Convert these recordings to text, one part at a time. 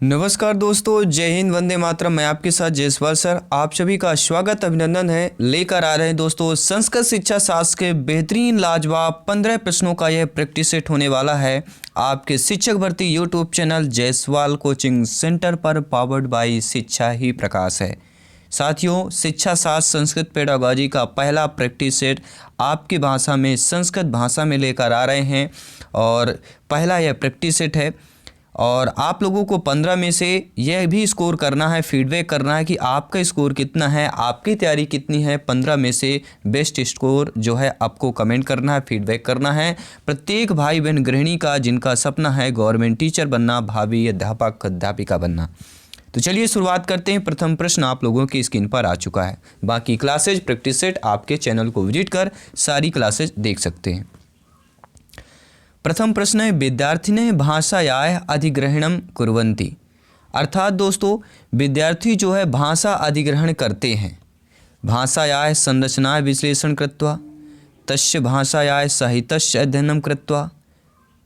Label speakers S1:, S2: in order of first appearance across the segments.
S1: नमस्कार दोस्तों, जय हिंद, वंदे मातरम। मैं आपके साथ जयसवाल सर आप सभी का स्वागत अभिनंदन है। लेकर आ रहे हैं दोस्तों संस्कृत शिक्षा शास्त्र के बेहतरीन लाजवाब 15 प्रश्नों का यह प्रैक्टिस सेट होने वाला है आपके शिक्षक भर्ती YouTube channel Jaiswal coaching centre पर, पावर्ड बाय शिक्षा ही प्रकाश है। साथियों, शिक्षा शास्त्र संस्कृत पेडागॉजी का पहला प्रैक्टिस सेट आपकी भाषा में, संस्कृत भाषा में लेकर आ रहे हैं और पहला यह प्रैक्टिस सेट है। और आप लोगों को 15 में से यह भी स्कोर करना है, फीडबैक करना है कि आपका स्कोर कितना है, आपकी तैयारी कितनी है। 15 में से बेस्ट स्कोर जो है आपको कमेंट करना है, फीडबैक करना है। प्रत्येक भाई बहन गृहिणी का जिनका सपना है गवर्नमेंट टीचर बनना, भावी अध्यापक अध्यापिका बनना। तो चलिए शुरुआत करते हैं। प्रथम प्रश्न आप लोगों की स्क्रीन पर आ चुका है। बाकी क्लासेज प्रैक्टिस सेट आपके चैनल को विजिट कर सारी क्लासेज देख सकते हैं। प्रथम प्रश्न है, विद्यार्थिनः भाषायाः अधिग्रहणं कुर्वन्ति। अर्थात दोस्तों, विद्यार्थी जो है भाषा अधिग्रहण करते हैं। भाषायाः संरचना विश्लेषण कृत्वा, तस्य भाषायाः साहित्यस्य अध्ययनं कृत्वा,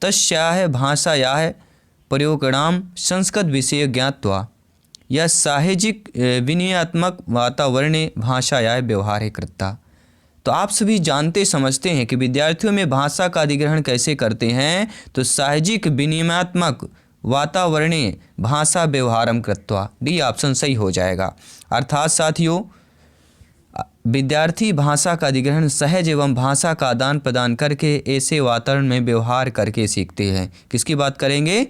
S1: तस्याः भाषायाः प्रयोगाणां संस्कृत विषये ज्ञात्वा, या साहित्यिक विनयात्मक वातावरणे भाषायाः व्यवहारे कृत्वा। तो आप सभी जानते समझते हैं कि विद्यार्थियों में भाषा का अधिग्रहण कैसे करते हैं। तो साहजिक विनिमयात्मक वातावरणीय भाषा व्यवहारम कृत्वा, डी ऑप्शन सही हो जाएगा। अर्थात साथियों, विद्यार्थी भाषा का अधिग्रहण सहज एवं भाषा का आदान प्रदान करके ऐसे वातावरण में व्यवहार करके सीखते हैं। किसकी बात करेंगे,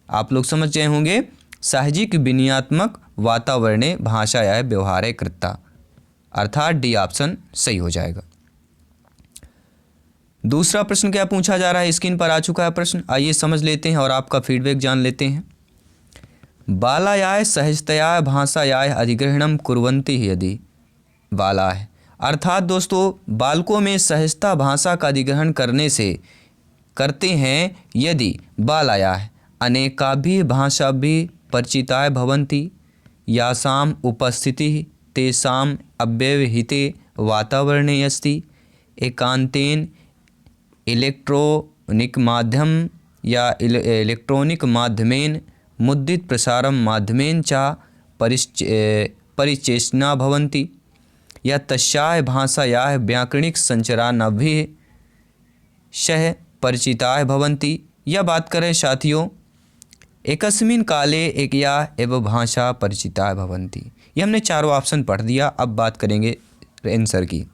S1: आप लोग समझ गए होंगे। साहजिक विनयात्मक वातावरणीय भाषा या व्यवहार कृत्वा, अर्थात डी ऑप्शन सही हो जाएगा। दूसरा प्रश्न क्या पूछा जा रहा है, स्क्रीन पर आ चुका है प्रश्न। आइए समझ लेते हैं और आपका फीडबैक जान लेते हैं। बालायाः सहजतया भाषायाः अधिग्रहणं कुर्वन्ति यदि बालाः, अर्थात दोस्तों बालकों में सहजता भाषा का अधिग्रहण करने से करते हैं यदि बालायाः अनेकाभिः भाषाभिः परिचिताः भवन्ति, यासाम् उपस्थितिः तेषाम् अव्यवहिते वातावरणे अस्ति, एकांतेन इलेक्ट्रॉनिक माध्यम या इलेक्ट्रॉनिक माध्यमेन मुद्रित प्रसारम माध्यमेन च परिचेषणा भवन्ति, या तस्याः भाषायाः व्याकरणिक संरचनाभिः सह परिचिताः भवन्ति। यह बात करें साथियों, एकस्मिन् काले एकया एव भाषा परिचिता भवन्ति। ये हमने चारों ऑप्शन पढ़ दिया। अब बात करेंगे आंसर की।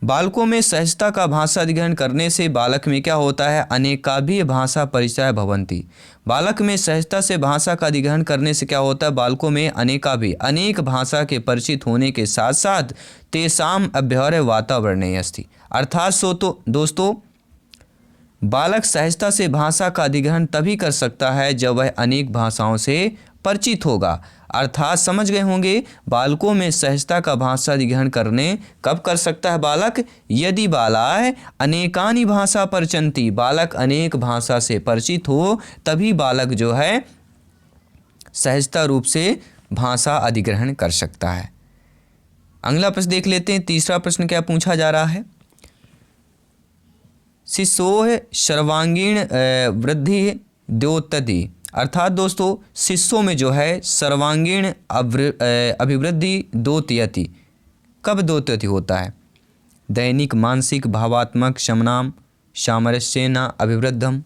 S1: बालकों में सहजता का भाषा अधिग्रहण करने से बालक में क्या होता है, अनेकाभिः भाषा परिचय भवन्ति। बालक में सहजता से भाषा का अधिग्रहण करने से क्या होता है, बालकों में अनेकाभिः अनेक भाषा के परिचित होने के साथ साथ तेषाम् अभ्यवहारे वातावरणे अस्ति। अर्थात सो तो दोस्तों, बालक सहजता से भाषा का अधिग्रहण तभी कर सकता है जब वह अनेक भाषाओं से परिचित होगा। अर्थात समझ गए होंगे, बालकों में सहजता का भाषा अधिग्रहण करने कब कर सकता है बालक, यदि बालाः अनेकानि भाषा परिचन्ति, बालक अनेक भाषा से परिचित हो तभी बालक जो है सहजता रूप से भाषा अधिग्रहण कर सकता है। अगला प्रश्न देख लेते हैं। तीसरा प्रश्न क्या पूछा जा रहा है, शिशोः सर्वांगीण वृद्धि द्योतति। अर्थात दोस्तों, शिशुओं में जो है सर्वांगीण अभिवृद्धि द्योतयति, कब द्योतयति होता है, दैनिक मानसिक भावात्मक शमनाम सामरस्येन अभिवृद्धम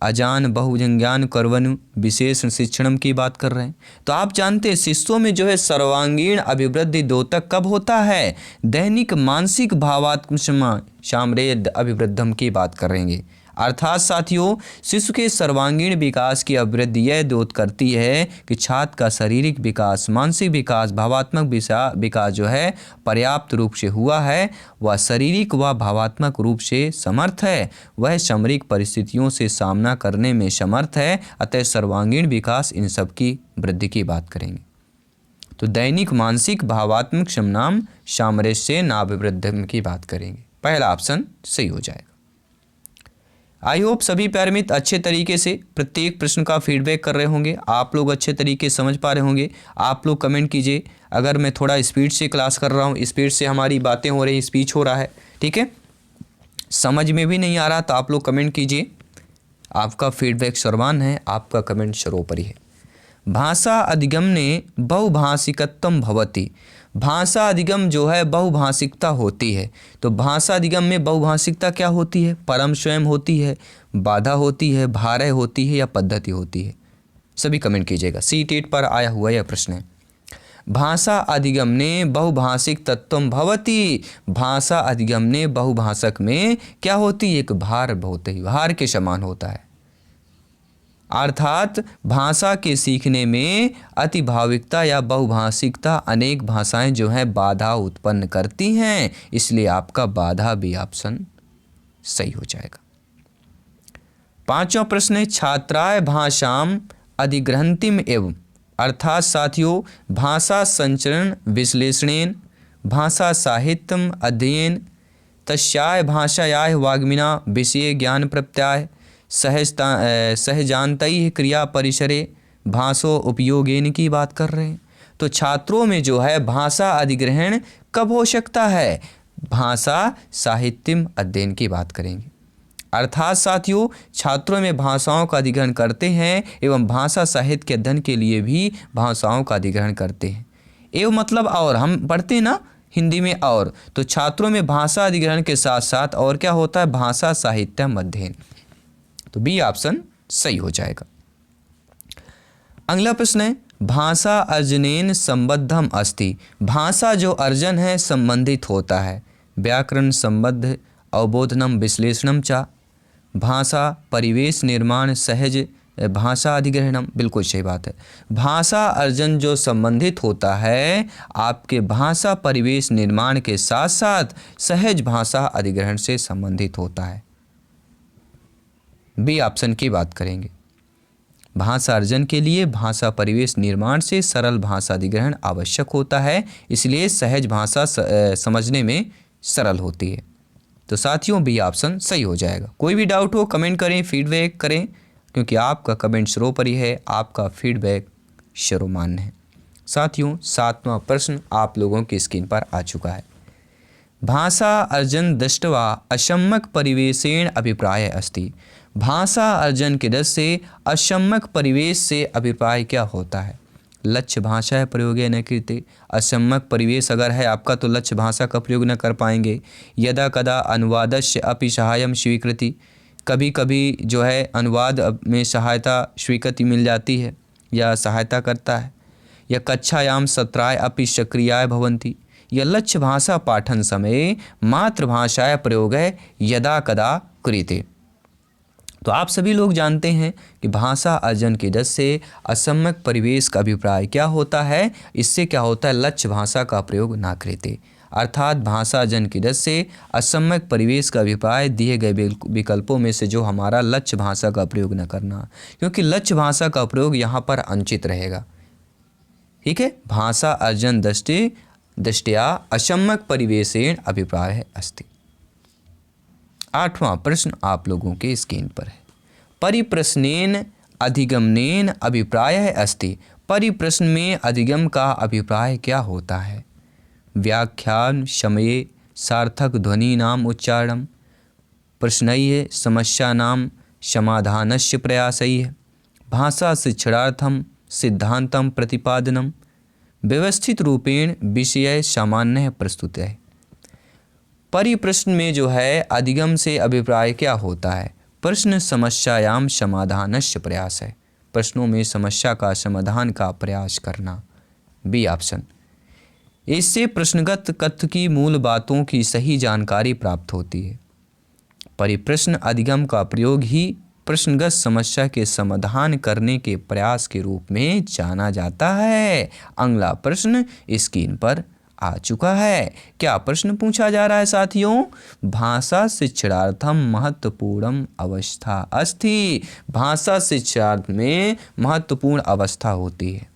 S1: अजान बहुजज्ञान कर्वनु विशेष शिक्षणम की बात कर रहे हैं। तो आप जानते हैं शिशुओं में जो है सर्वांगीण अभिवृद्धि द्योतक कब होता है, दैनिक मानसिक भावात्मक सामरेद अभिवृद्धम की बात करेंगे। अर्थात साथियों, शिशु के सर्वांगीण विकास की अभिवृद्धि यह द्योत करती है कि छात्र का शारीरिक विकास, मानसिक विकास, भावात्मक विकास जो है पर्याप्त रूप से हुआ है, वह शारीरिक व भावात्मक रूप से समर्थ है, वह सामरिक परिस्थितियों से सामना करने में समर्थ है। अतः सर्वांगीण विकास इन सब की वृद्धि की बात करेंगे। तो दैनिक मानसिक भावात्मक शमनाम सामरस्येन अभिवृद्धम की बात करेंगे। पहला ऑप्शन सही हो जाएगा। आई होप सभी प्यारे मित्र अच्छे तरीके से प्रत्येक प्रश्न का फीडबैक कर रहे होंगे, आप लोग अच्छे तरीके से समझ पा रहे होंगे। आप लोग कमेंट कीजिए अगर मैं थोड़ा स्पीड से क्लास कर रहा हूँ, स्पीड से हमारी बातें हो रही, स्पीच हो रहा है, ठीक है, समझ में भी नहीं आ रहा तो आप लोग कमेंट कीजिए। आपका फीडबैक सर्वमान्य है, आपका कमेंट सर्वोपरि है। भाषा अधिगम ने बहुभाषिकत्वम भवति। भाषा अधिगम जो है बहुभाषिकता होती है। तो भाषा अधिगम में बहुभाषिकता क्या होती है? परम स्वयं होती है, बाधा होती है, भारय होती है या पद्धति होती है? सभी कमेंट कीजिएगा। सी-टेट पर आया हुआ यह प्रश्न है। भाषा अधिगमने बहुभाषिक तत्वम भवति। भाषा अधिगमने बहुभाषक में क्या होती है? एक भार होती है, भार के समान होता है। अर्थात भाषा के सीखने में अतिभाविकता या बहुभाषिकता अनेक भाषाएं जो हैं बाधा उत्पन्न करती हैं, इसलिए आपका बाधा भी ऑप्शन सही हो जाएगा। पांचवा प्रश्न है छात्राय भाषाम अधिग्रहंतिम एवं। अर्थात साथियों भाषा संचरण विश्लेषणेन भाषा साहित्यम अध्ययन तस्याय भाषायाः वाग्मिना विषये ज्ञान प्रत्याय सहजानतैः क्रिया परिसरे भाषो उपयोगेन की बात कर रहे हैं। तो छात्रों में जो है भाषा अधिग्रहण कब हो सकता है? भाषा साहित्यम अध्ययन की बात करेंगे। अर्थात साथियों छात्रों में भाषाओं का अधिग्रहण करते हैं एवं भाषा साहित्य के अध्ययन के लिए भी भाषाओं का अधिग्रहण करते हैं। एवं मतलब और हम पढ़ते ना हिंदी में और, तो छात्रों में भाषा अधिग्रहण के साथ साथ और क्या होता है? भाषा साहित्यम अध्ययन। तो बी ऑप्शन सही हो जाएगा। अगला प्रश्न है भाषा अर्जनेन संबद्धम अस्ति। भाषा जो अर्जन है संबंधित होता है। व्याकरण संबद्ध अवबोधनम विश्लेषणम चा। भाषा परिवेश निर्माण सहज भाषा अधिग्रहणम। बिल्कुल सही बात है। भाषा अर्जन जो संबंधित होता है आपके भाषा परिवेश निर्माण के साथ साथ सहज भाषा अधिग्रहण से संबंधित होता है। बी ऑप्शन की बात करेंगे। भाषा अर्जन के लिए भाषा परिवेश निर्माण से सरल भाषा अधिग्रहण आवश्यक होता है, इसलिए सहज भाषा समझने में सरल होती है। तो साथियों बी ऑप्शन सही हो जाएगा। कोई भी डाउट हो कमेंट करें, फीडबैक करें, क्योंकि आपका कमेंट सर्वोपरि है, आपका फीडबैक सर्वमान्य है। साथियों 7वां प्रश्न आप लोगों की स्क्रीन पर आ चुका है। भाषा अर्जन दृष्ट्वा असम्यक परिवेशेण अभिप्राय अस्ति। भाषा अर्जन के दृष्टि से असम्यक परिवेश से अभिप्राय क्या होता है? लक्ष्य भाषा प्रयोगे न कृते। असम्यक परिवेश अगर है आपका तो लक्ष्य भाषा का प्रयोग न कर पाएंगे। यदा कदा अनुवादस्य अपि सहायम स्वीकृति। कभी कभी जो है अनुवाद में सहायता स्वीकृति मिल जाती है या सहायता करता है। या कक्षायाम सत्राय अपि सक्रियाय भवन्ति। या लक्ष्य भाषा पाठन समय मातृभाषाय प्रयोग है यदा कदा क्रियते। तो आप सभी लोग जानते हैं कि भाषा अर्जन की दृष्टि से असम्यक परिवेश का अभिप्राय क्या होता है? इससे क्या होता है? लक्ष्य भाषा का प्रयोग ना करते। अर्थात भाषा अर्जन की दृष्टि से असम्यक परिवेश का अभिप्राय दिए गए विकल्पों में से जो हमारा लक्ष्य भाषा का प्रयोग न करना, क्योंकि लक्ष्य भाषा का प्रयोग यहाँ पर अनुचित रहेगा। ठीक है। भाषा अर्जन दृष्टया असम्यक परिवेशेण अभिप्राय अस्ति। 8वां प्रश्न आप लोगों के स्क्रीन पर है। परिप्रश्नेन अधिगमनेन अभिप्राय अस्ति। परिप्रश्न में अधिगम का अभिप्राय क्या होता है? व्याख्यान समये सार्थक ध्वनि नाम उच्चारणम। प्रश्नैः समस्यानां समाधानस्य प्रयासैः। भाषा शिक्षणार्थम सिद्धांतम प्रतिपादनम। व्यवस्थित रूपेण विषय सामान्य प्रस्तुत है। परिप्रश्न में जो है अधिगम से अभिप्राय क्या होता है? प्रश्न समस्यायाम समाधानस्य प्रयास है। प्रश्नों में समस्या का समाधान का प्रयास करना। B option. इससे प्रश्नगत कथ्य की मूल बातों की सही जानकारी प्राप्त होती है। परिप्रश्न अधिगम का प्रयोग ही प्रश्नगत समस्या के समाधान करने के प्रयास के रूप में जाना जाता है। अगला प्रश्न स्क्रीन पर आ चुका है। क्या प्रश्न पूछा जा रहा है साथियों? भाषा शिक्षणार्थम महत्वपूर्ण अवस्था अस्ति। भाषा शिक्षार्थ में महत्वपूर्ण अवस्था होती है।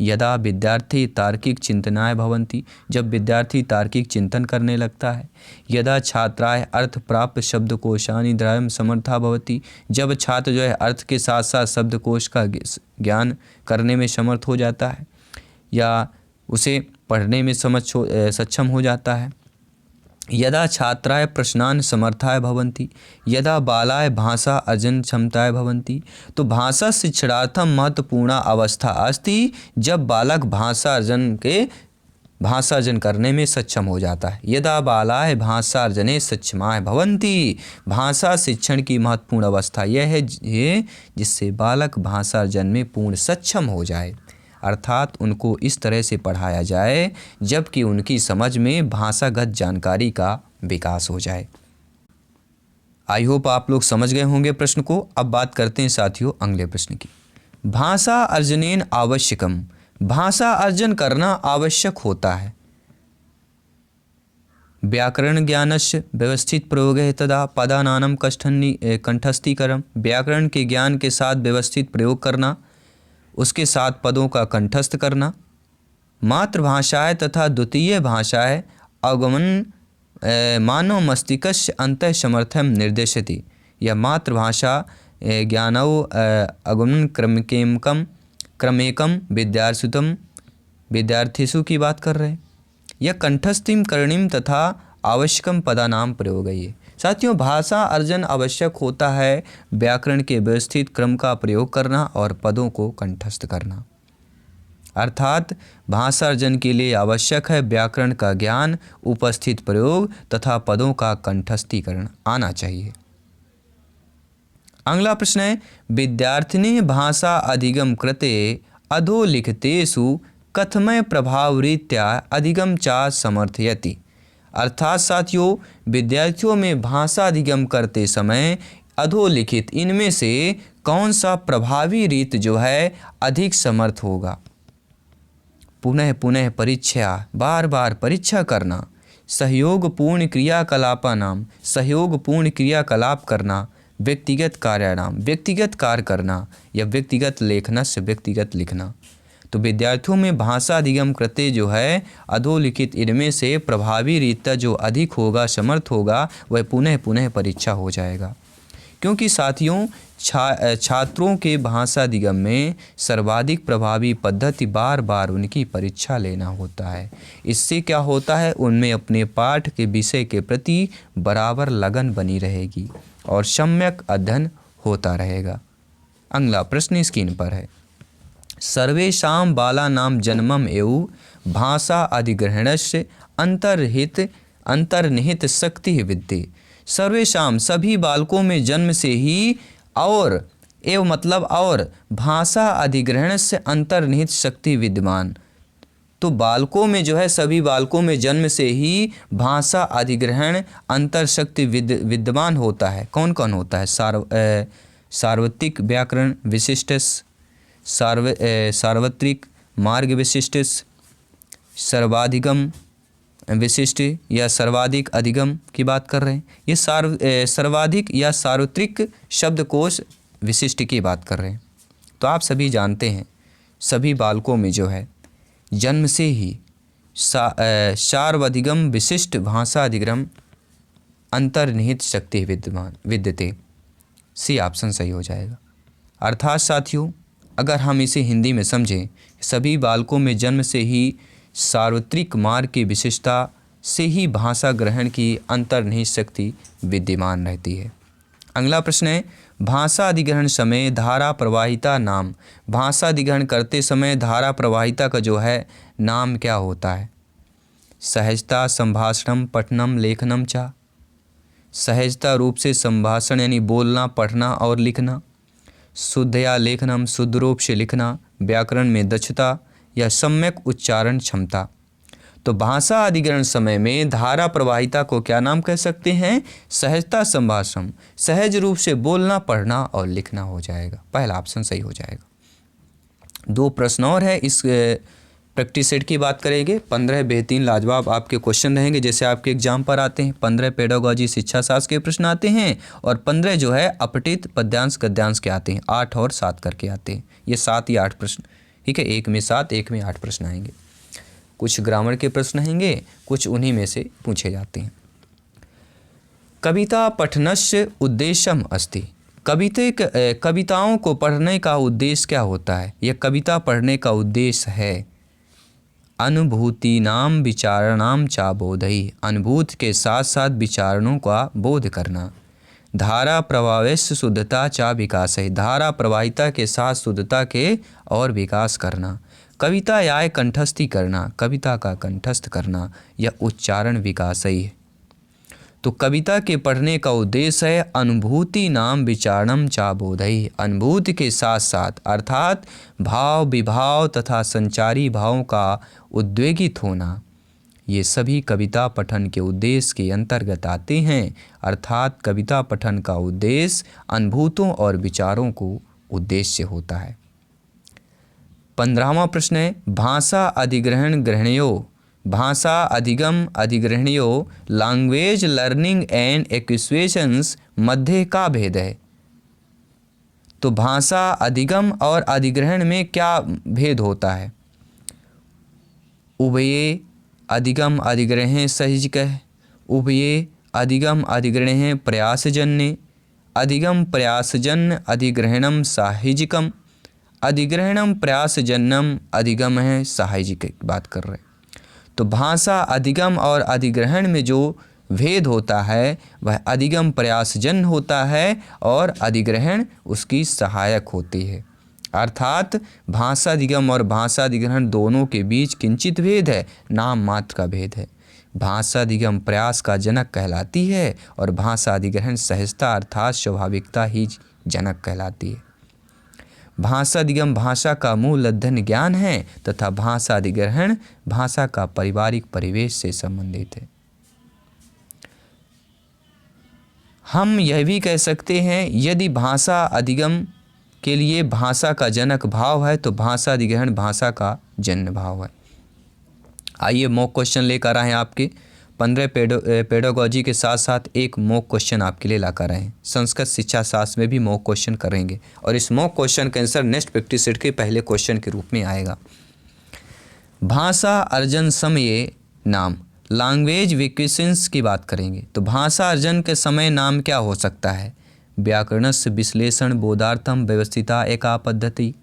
S1: यदा विद्यार्थी तार्किक चिंतनाय भवन्ति। जब विद्यार्थी तार्किक चिंतन करने लगता है। यदा छात्राय अर्थ प्राप्त शब्दकोशानि द्रयम समर्था भवति। जब छात्र जो है अर्थ के साथ साथ शब्दकोश का ज्ञान करने में समर्थ हो जाता है या उसे पढ़ने में सक्षम हो जाता है। यदा छात्राय प्रश्नान् समर्थाय भवन्ति, यदा बालाय भाषा अर्जन क्षमताय भवन्ति। तो भाषा शिक्षणार्थम महत्वपूर्ण अवस्था अस्ति जब बालक भाषा अर्जन करने में सक्षम हो जाता है। यदा बालाय भाषा अर्जने सक्षमाय भवन्ति। भाषा शिक्षण की महत्वपूर्ण अवस्था यह है जिससे बालक भाषा अर्जन में पूर्ण सक्षम हो जाए, अर्थात उनको इस तरह से पढ़ाया जाए जबकि उनकी समझ में भाषागत जानकारी का विकास हो जाए। आई होप आप लोग समझ गए होंगे प्रश्न को। अब बात करते हैं साथियों अगले प्रश्न की। भाषा अर्जनेन आवश्यकम, भाषा अर्जन करना आवश्यक होता है। व्याकरण ज्ञानस्य व्यवस्थित प्रयोग है तदा पदानाम कंठस्थीकरण, व्याकरण के ज्ञान के साथ व्यवस्थित प्रयोग करना, उसके साथ पदों का कंठस्थ करना। मातृभाषाएँ तथा द्वितीय भाषाएँ अवगमन मानव मस्तिष्कस्य अंतः समर्थन निर्देशति। यह मातृभाषा ज्ञानौ अवगमन क्रमेकम विद्यार्थिसु की बात कर रहे हैं। यह कंठस्थिम करणीम तथा आवश्यकम पदानाम प्रयोग है। साथियों भाषा अर्जन आवश्यक होता है व्याकरण के व्यवस्थित क्रम का प्रयोग करना और पदों को कंठस्थ करना, अर्थात भाषा अर्जन के लिए आवश्यक है व्याकरण का ज्ञान, उपस्थित प्रयोग तथा पदों का कंठस्थीकरण आना चाहिए। अगला प्रश्न है विद्यार्थिनी भाषा अधिगम कृते अधोलिखितेषु कथमय प्रभावरीत्या अधिगम चा समर्थयति। अर्थात साथियों विद्यार्थियों में भाषा अधिगम करते समय अधोलिखित इनमें से कौन सा प्रभावी रीत जो है अधिक समर्थ होगा। पुनः पुनः परीक्षा, बार बार परीक्षा करना, सहयोगपूर्ण क्रियाकलापानाम, सहयोगपूर्ण क्रियाकलाप करना, व्यक्तिगत कार्याणाम, व्यक्तिगत कार्य करना, या व्यक्तिगत लेखनस्य, व्यक्तिगत लिखना। तो विद्यार्थियों में भाषा अधिगम करते जो है अधोलिखित इनमें से प्रभावी रीता जो अधिक होगा, समर्थ होगा, वह पुनः पुनः परीक्षा हो जाएगा। क्योंकि साथियों छात्रों के भाषा अधिगम में सर्वाधिक प्रभावी पद्धति बार बार उनकी परीक्षा लेना होता है। इससे क्या होता है, उनमें अपने पाठ के विषय के प्रति बराबर लगन बनी रहेगी और सम्यक अध्ययन होता रहेगा। अगला प्रश्न स्क्रीन पर है। सर्वेषां बालानां जन्मम एवं भाषा अधिग्रहणस्य अंतर्निहित शक्ति विद्यते। सर्वेषां सभी बालकों में जन्म से ही और एवं मतलब और भाषा अधिग्रहण से अंतर्निहित शक्ति विद्यमान। तो बालकों में जो है सभी बालकों में जन्म से ही भाषा अधिग्रहण अंतर शक्ति विद्यमान होता है। कौन कौन होता है? सार्वत्रिक व्याकरण विशिष्ट, सार्वत्रिक मार्ग विशिष्ट, सर्वाधिगम विशिष्ट या सर्वाधिक अधिगम की बात कर रहे हैं। ये सर्वाधिक या सार्वत्रिक शब्दकोश विशिष्ट की बात कर रहे हैं। तो आप सभी जानते हैं सभी बालकों में जो है जन्म से ही सार्वधिगम विशिष्ट भाषा अधिगम अंतर्निहित शक्ति विद्यते। सी ऑप्शन सही हो जाएगा। अर्थात साथियों अगर हम इसे हिंदी में समझें, सभी बालकों में जन्म से ही सार्वत्रिक मार्ग की विशेषता से ही भाषा ग्रहण की अंतर्निहित शक्ति विद्यमान रहती है। अगला प्रश्न है भाषा अधिग्रहण समय धारा प्रवाहिता नाम। भाषा अधिग्रहण करते समय धारा प्रवाहिता का जो है नाम क्या होता है? सहजता, संभाषणम, पठनम, लेखनम चा। सहजता रूप से संभाषण यानी बोलना, पढ़ना और लिखना। शुद्धया लेखनम, शुद्ध रूप से लिखना। व्याकरण में दक्षता या सम्यक उच्चारण क्षमता। तो भाषा अधिग्रहण समय में धारा प्रवाहिता को क्या नाम कह सकते हैं? सहजता, संभाषण, सहज रूप से बोलना, पढ़ना और लिखना हो जाएगा। पहला ऑप्शन सही हो जाएगा। 2 प्रश्न और है, इस प्रैक्टिस सेट की बात करेंगे। 15 बेहतरीन लाजवाब आपके क्वेश्चन रहेंगे जैसे आपके एग्जाम पर आते हैं। 15 पेडागोजी शिक्षा शास्त्र के प्रश्न आते हैं और 15 जो है अपठित पद्यांश गद्यांश के आते हैं। 8 और 7 करके आते हैं। ये 7 या 8 प्रश्न, ठीक है। एक में 7, एक में 8 प्रश्न आएंगे। कुछ ग्रामर के प्रश्न आएंगे, कुछ उन्हीं में से पूछे जाते हैं। कविता पठनस्य उद्देश्यम अस्ति। कविताओं को पढ़ने का उद्देश्य क्या होता है? यह कविता पढ़ने का उद्देश्य है। अनुभूतीनाम विचारणाम चा बोधई, अनुभूति के साथ साथ विचारणों का बोध करना। धारा प्रवाहस्य शुद्धता चा विकास है, धारा प्रवाहिता के साथ शुद्धता के और विकास करना। कविता या कंठस्थी करना, कविता का कंठस्थ करना या उच्चारण विकास ही है। तो कविता के पढ़ने का उद्देश्य है अनुभूति नाम विचारणम चा बोधई, अनुभूति के साथ साथ अर्थात भाव विभाव तथा संचारी भावों का उद्वेगित होना, ये सभी कविता पठन के उद्देश्य के अंतर्गत आते हैं। अर्थात कविता पठन का उद्देश्य अनुभूतों और विचारों को उद्देश्य होता है। 15वां प्रश्न है भाषा अधिग्रहण ग्रहणयों, भाषा अधिगम अधिग्रहणयों लैंग्वेज लर्निंग एंड एक्विजिशंस मध्य का भेद है। तो भाषा अधिगम और अधिग्रहण में क्या भेद होता है? उभये अधिगम अधिग्रहण सहजिकः, उभये अधिगम अधिग्रहण प्रयासजन्य, अधिगम प्रयासजन्य अधिग्रहणम साहिजिकम, अधिग्रहणम प्रयासजन्यम अधिगम है साहिजिक की बात कर रहे हैं। तो भाषा अधिगम और अधिग्रहण में जो भेद होता है वह अधिगम प्रयासजन्य होता है और अधिग्रहण उसकी सहायक होती है। अर्थात भाषा अधिगम और भाषा अधिग्रहण दोनों के बीच किंचित भेद है, नाम मात्र का भेद है। भाषा अधिगम प्रयास का जनक कहलाती है और भाषा अधिग्रहण सहजता अर्थात स्वाभाविकता ही जनक कहलाती है। भाषा अधिगम भाषा का मूल अध्ययन ज्ञान है तथा भाषा अधिग्रहण भाषा का पारिवारिक परिवेश से संबंधित है। हम यह भी कह सकते हैं यदि भाषा अधिगम के लिए भाषा का जनक भाव है तो भाषा अधिग्रहण भाषा का जन्य भाव है। आइए मॉक क्वेश्चन लेकर आए हैं आपके 15 पेडागोजी के साथ साथ एक मॉक क्वेश्चन आपके लिए लाकर आए हैं। संस्कृत शिक्षा शास्त्र में भी मॉक क्वेश्चन करेंगे और इस मॉक क्वेश्चन का आंसर नेक्स्ट प्रैक्टिस सेट के पहले क्वेश्चन के रूप में आएगा। भाषा अर्जन समय नाम, लैंग्वेज विक्वेशंस की बात करेंगे तो भाषा अर्जन के समय नाम क्या हो सकता है? व्याकरणस्य विश्लेषण बोधार्थम व्यवस्थिता एका पद्धति,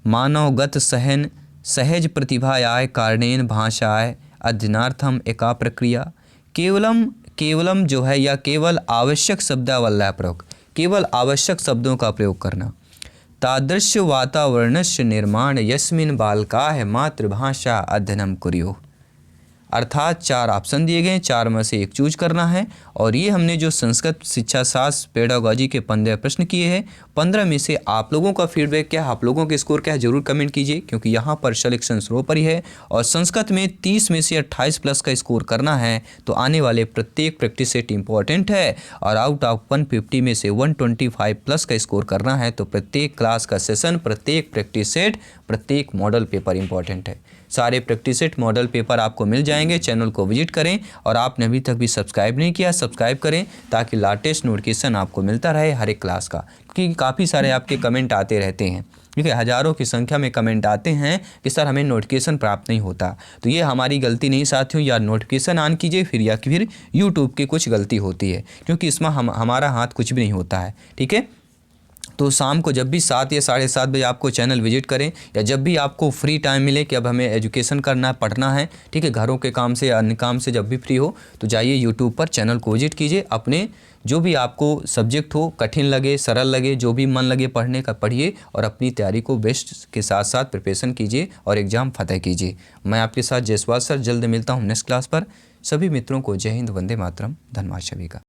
S1: मानवगत सहन सहज प्रतिभायाय कारणेन भाषाय अध्ययनार्थम एका प्रक्रिया, केवलम जो है या केवल आवश्यक शब्दावल्य प्रयोग, केवल आवश्यक शब्दों का प्रयोग करना। तादृश्य वातावरणस्य निर्माण यस्मिन् बालकाः मातृभाषा अध्ययनम कुर्युः। अर्थात 4 ऑप्शन दिए गए, 4 में से एक चूज करना है और ये हमने जो संस्कृत शिक्षा शास्त्र पेडागोजी के 15 प्रश्न किए हैं, 15 में से आप लोगों का फीडबैक क्या है, आप लोगों के स्कोर क्या है जरूर कमेंट कीजिए क्योंकि यहाँ पर सिलेक्शन स्लो पर ही है और संस्कृत में 30 में से 28 प्लस का स्कोर करना है तो आने वाले प्रत्येक प्रैक्टिस सेट इंपॉर्टेंट है और आउट ऑफ 150 में से 125 प्लस का स्कोर करना है तो प्रत्येक क्लास का सेशन, प्रत्येक प्रैक्टिस सेट, प्रत्येक मॉडल पेपर इंपॉर्टेंट है। सारे प्रैक्टिस सेट मॉडल पेपर आपको मिल जाएंगे। चैनल को विजिट करें और आपने अभी तक भी सब्सक्राइब नहीं किया सब्सक्राइब करें ताकि लेटेस्ट नोटिफिकेशन आपको मिलता रहे हर एक क्लास का, क्योंकि काफ़ी सारे आपके कमेंट आते रहते हैं, ठीक है, हज़ारों की संख्या में कमेंट आते हैं कि सर हमें नोटिफिकेशन प्राप्त नहीं होता। तो ये हमारी गलती नहीं साथियों, या नोटिफिकेशन ऑन कीजिए फिर या फिर यूट्यूब की कुछ गलती होती है क्योंकि इसमें हमारा हाथ कुछ भी नहीं होता है, ठीक है। तो शाम को जब भी 7 या 7:30 बजे आपको चैनल विजिट करें या जब भी आपको फ्री टाइम मिले कि अब हमें एजुकेशन करना है, पढ़ना है, ठीक है, घरों के काम से या अन्य काम से जब भी फ्री हो तो जाइए यूट्यूब पर चैनल को विजिट कीजिए। अपने जो भी आपको सब्जेक्ट हो, कठिन लगे सरल लगे, जो भी मन लगे पढ़ने का पढ़िए और अपनी तैयारी को बेस्ट के साथ साथ प्रिपरेशन कीजिए और एग्ज़ाम फतह कीजिए। मैं आपके साथ जयसवाल सर, जल्द मिलता हूँ नेक्स्ट क्लास पर। सभी मित्रों को जय हिंद, वंदे मातरम, धन्यवाद सभी का।